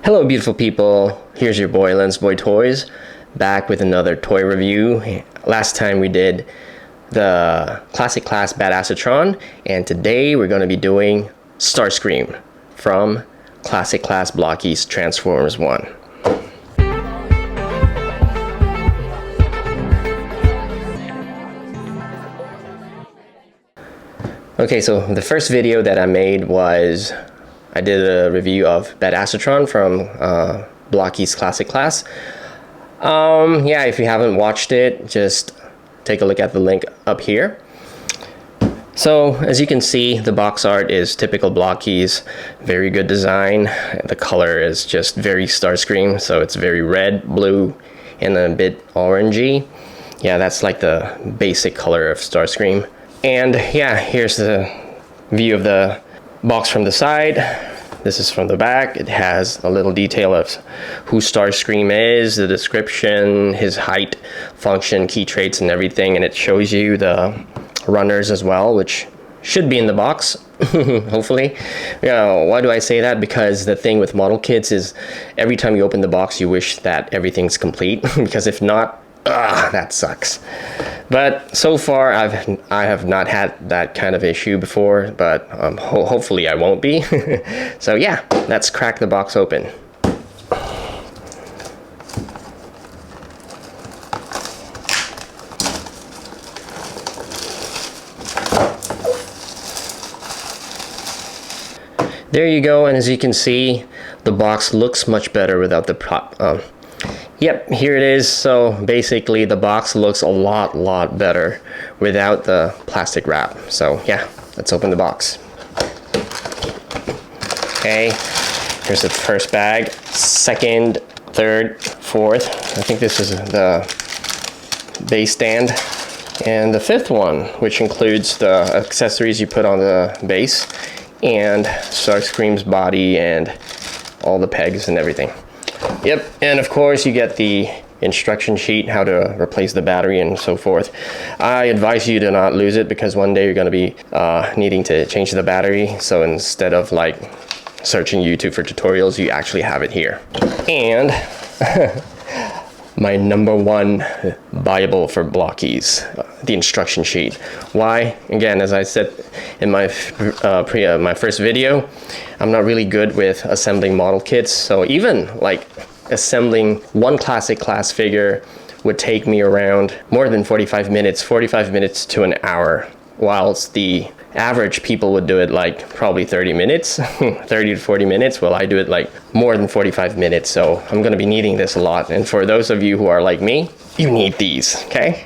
Hello beautiful people, here's your boy lensboitoys, back with another toy review. Last time we did the Classic Class Badassatron, and today we're going to be doing Starscream from Classic Class Blokees Transformers 1. Okay, so the first video that I made was I did a review of Badassatron from Blokees Classic Class. Yeah, if you haven't watched it, just take a look at the link up here. So as you can see, the box art is typical Blokees, very good design. The color is just very Starscream, so it's very red, blue, and a bit orangey. Yeah, that's like the basic color of Starscream. And yeah, here's the view of the box from the side. This is from the back. It has a little detail of who Starscream is, the description, his height, function, key traits, and everything. And it shows you the runners as well, which should be in the box, hopefully. Why do I say that? Because the thing with model kits is every time you open the box, you wish that everything's complete, because if not, that sucks. But so far I have not had that kind of issue before, but hopefully I won't be. So yeah, let's crack the box open. There you go, and as you can see, the box looks much better without the prop. Yep, here it is. So basically the box looks a lot better without the plastic wrap. So yeah, let's open the box. Okay, here's the first bag, second, third, fourth. I think this is the base stand. And the fifth one, which includes the accessories you put on the base and Starscream's body and all the pegs and everything. Yep, and of course you get the instruction sheet, how to replace the battery and so forth. I advise you to not lose it, because one day you're going to be needing to change the battery. So instead of like searching YouTube for tutorials, you actually have it here. And my #1 Bible for Blokees, the instruction sheet. Why? Again, as I said in my my first video, I'm not really good with assembling model kits. So even like assembling one Classic Class figure would take me around more than 45 minutes to an hour, whilst the average people would do it like probably 30 minutes, 30 to 40 minutes. Well, I do it like more than 45 minutes. So I'm going to be needing this a lot. And for those of you who are like me, you need these, okay?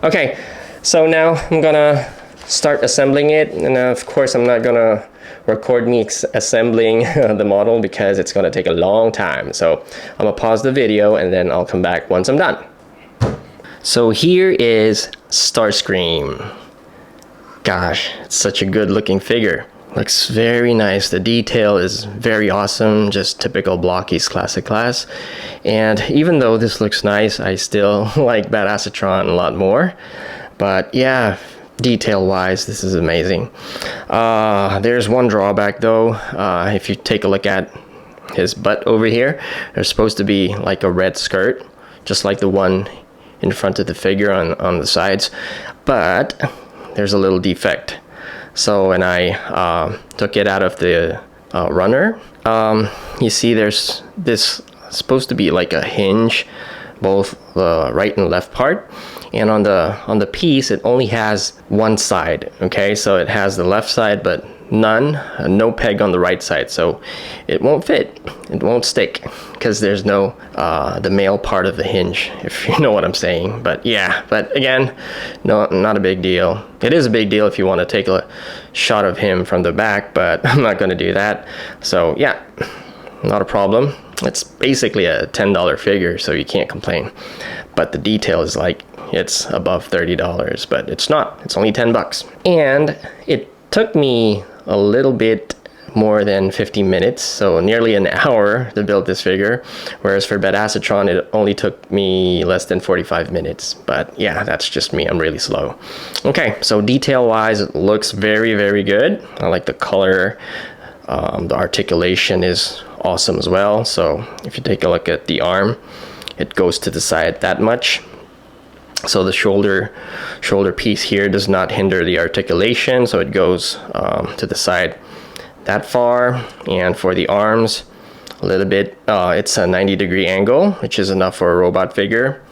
Okay, so now I'm gonna start assembling it. And of course, I'm not gonna record me assembling the model because it's gonna take a long time. So I'm gonna pause the video and then I'll come back once I'm done. So here is Starscream. Gosh, it's such a good looking figure. Looks very nice. The detail is very awesome, just typical Blokees Classic Class. And even though this looks nice, I still like Badassatron a lot more. But yeah, detail wise, this is amazing. There's one drawback though. If you take a look at his butt over here, there's supposed to be like a red skirt, just like the one in front of the figure on the sides. But there's a little defect. So when I took it out of the runner, you see there's this supposed to be like a hinge, both the right and left part. And on the piece, it only has one side. Okay, so it has the left side, but no peg on the right side. So it won't fit. It won't stick because there's no the male part of the hinge, if you know what I'm saying. But yeah, but again, no, not a big deal. It is a big deal if you want to take a shot of him from the back, but I'm not going to do that. So yeah, not a problem. It's basically a $10 figure, so you can't complain. But the detail is like, it's above $30, but it's not. It's only 10 bucks. And it took me a little bit more than 50 minutes, so nearly an hour to build this figure, whereas for Badassatron it only took me less than 45 minutes. But yeah, that's just me, I'm really slow. Okay, so detail wise it looks very good. I like the color. The articulation is awesome as well. So if you take a look at the arm, it goes to the side that much. So the shoulder piece here does not hinder the articulation, so it goes to the side that far. And for the arms, a little bit, it's a 90-degree angle, which is enough for a robot figure.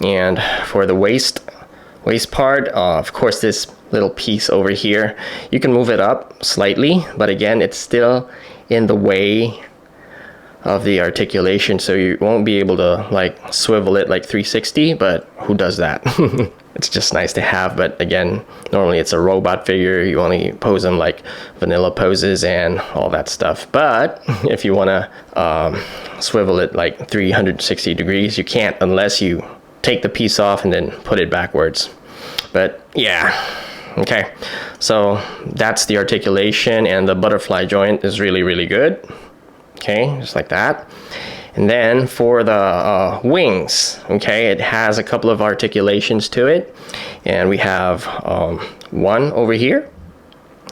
And for the waist part, of course, this little piece over here, you can move it up slightly, but again, it's still in the way of the articulation, so you won't be able to like swivel it like 360, but who does that? It's just nice to have, but again, normally it's a robot figure, you only pose them like vanilla poses and all that stuff. But if you want to swivel it like 360 degrees, you can't unless you take the piece off and then put it backwards. But yeah, okay, so that's the articulation, and the butterfly joint is really, really good. Okay, just like that. And then for the wings, okay, it has a couple of articulations to it, and we have one over here.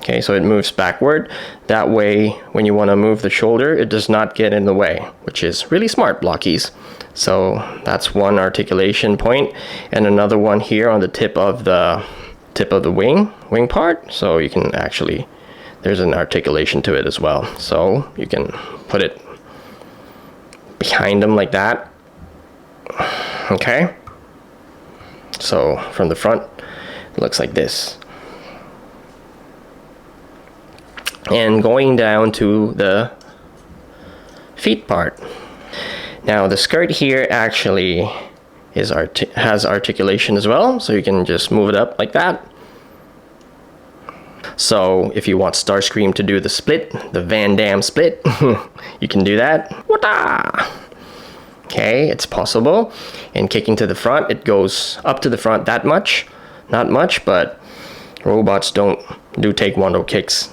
Okay, so it moves backward. That way, when you want to move the shoulder, it does not get in the way, which is really smart, Blokees. So that's one articulation point, and another one here on the tip of the wing part. So you can actually, there's an articulation to it as well. So you can put it behind them like that. Okay. So from the front, it looks like this. And going down to the feet part. Now the skirt here actually has articulation as well, so you can just move it up like that. So if you want Starscream to do the split, the Van Damme split, you can do that. Wata! Okay, it's possible. And kicking to the front, it goes up to the front that much. Not much, but robots do take one-o kicks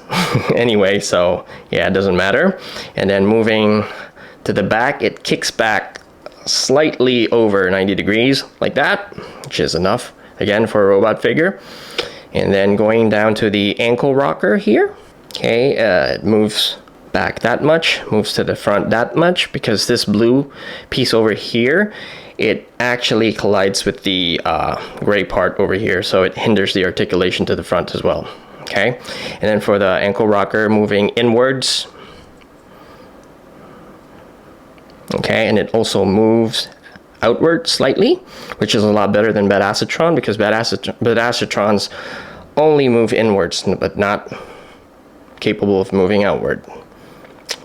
anyway, so yeah, it doesn't matter. And then moving to the back, it kicks back slightly over 90 degrees like that, which is enough again for a robot figure. And then going down to the ankle rocker here, okay, it moves back that much, moves to the front that much, because this blue piece over here, it actually collides with the gray part over here, so it hinders the articulation to the front as well. Okay, and then for the ankle rocker, moving inwards. Okay, and it also moves outward slightly, which is a lot better than Badassatron, because Badassatrons only move inwards but not capable of moving outward.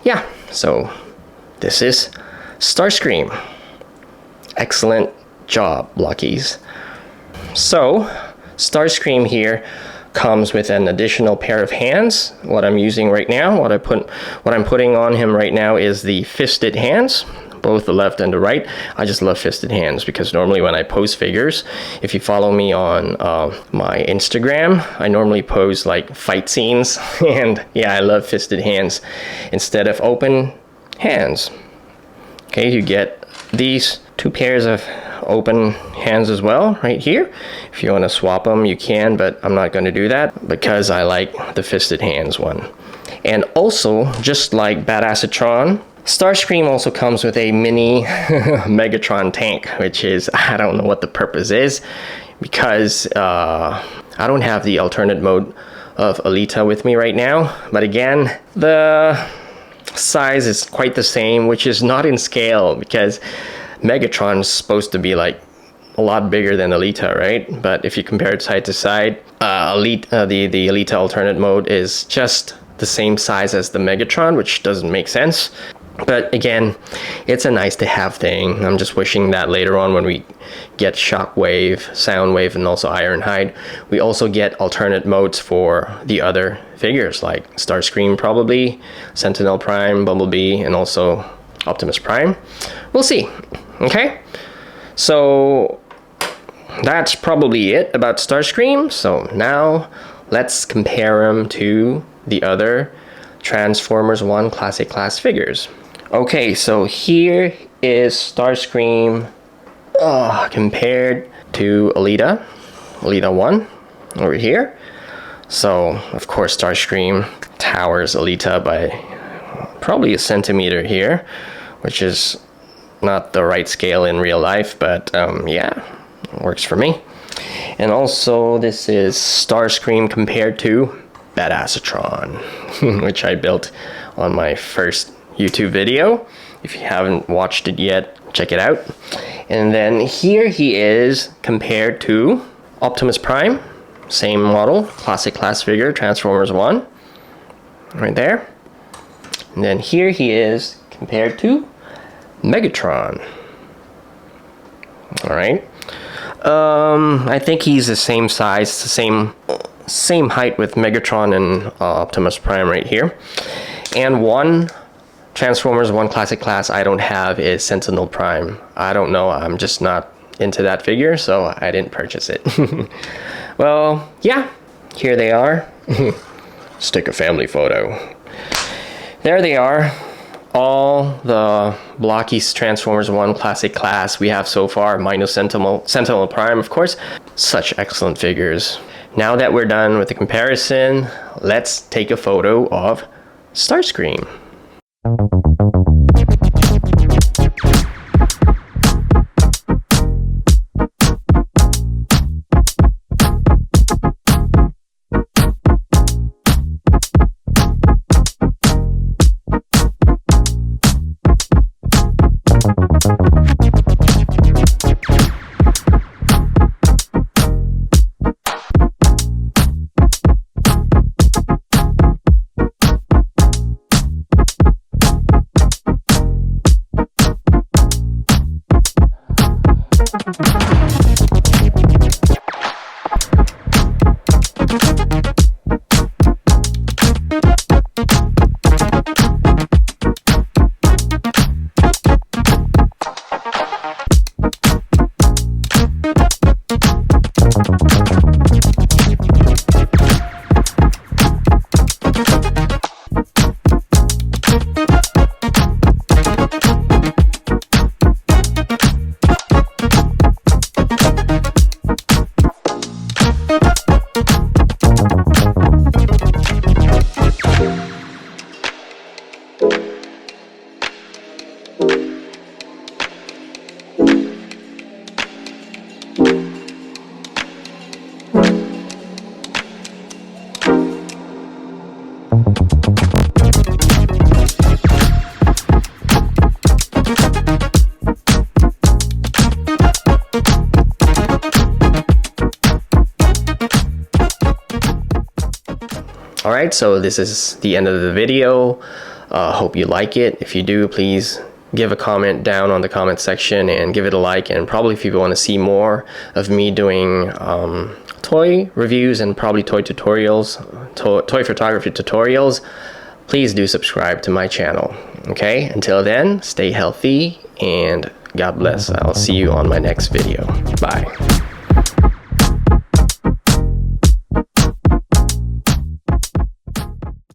Yeah, so this is Starscream. Excellent job, Blokees. So Starscream here comes with an additional pair of hands. What I'm using right now, what I'm putting on him right now is the fisted hands, both the left and the right. I just love fisted hands because normally when I pose figures, if you follow me on my Instagram, I normally pose like fight scenes, and yeah, I love fisted hands instead of open hands. Okay, you get these two pairs of open hands as well right here. If you want to swap them, you can, but I'm not going to do that because I like the fisted hands one. And also, just like Badassatron, Starscream also comes with a mini Megatron tank, which is, I don't know what the purpose is, because I don't have the alternate mode of Alita with me right now. But again, the size is quite the same, which is not in scale, because Megatron is supposed to be like a lot bigger than Alita, right? But if you compare it side to side, the Alita alternate mode is just the same size as the Megatron, which doesn't make sense. But again, it's a nice to have thing. I'm just wishing that later on when we get Shockwave, Soundwave, and also Ironhide, we also get alternate modes for the other figures like Starscream probably, Sentinel Prime, Bumblebee, and also Optimus Prime. We'll see. Okay, so that's probably it about Starscream. So now let's compare him to the other Transformers 1 Classic Class figures. Okay, so here is Starscream compared to Alita 1 over here. So of course Starscream towers Alita by probably a centimeter here, which is not the right scale in real life, but yeah, it works for me. And also this is Starscream compared to Badassatron, which I built on my first YouTube video. If you haven't watched it yet, check it out. And then here he is compared to Optimus Prime, same model, classic class figure, Transformers 1, right there. And then here he is compared to Megatron. All right. I think he's the same size, the same height with Megatron and Optimus Prime right here. And one Transformers 1 Classic Class I don't have is Sentinel Prime. I don't know, I'm just not into that figure, so I didn't purchase it. Well, yeah, here they are. Stick a family photo. There they are. All the Blokees Transformers 1 Classic Class we have so far, minus Sentinel Prime, of course. Such excellent figures. Now that we're done with the comparison, let's take a photo of Starscream. Alright, so this is the end of the video. Hope you like it. If you do, please give a comment down on the comment section and give it a like. And probably if you want to see more of me doing toy reviews and probably toy tutorials, toy photography tutorials, please do subscribe to my channel. Okay, until then, stay healthy and God bless. I'll see you on my next video. Bye.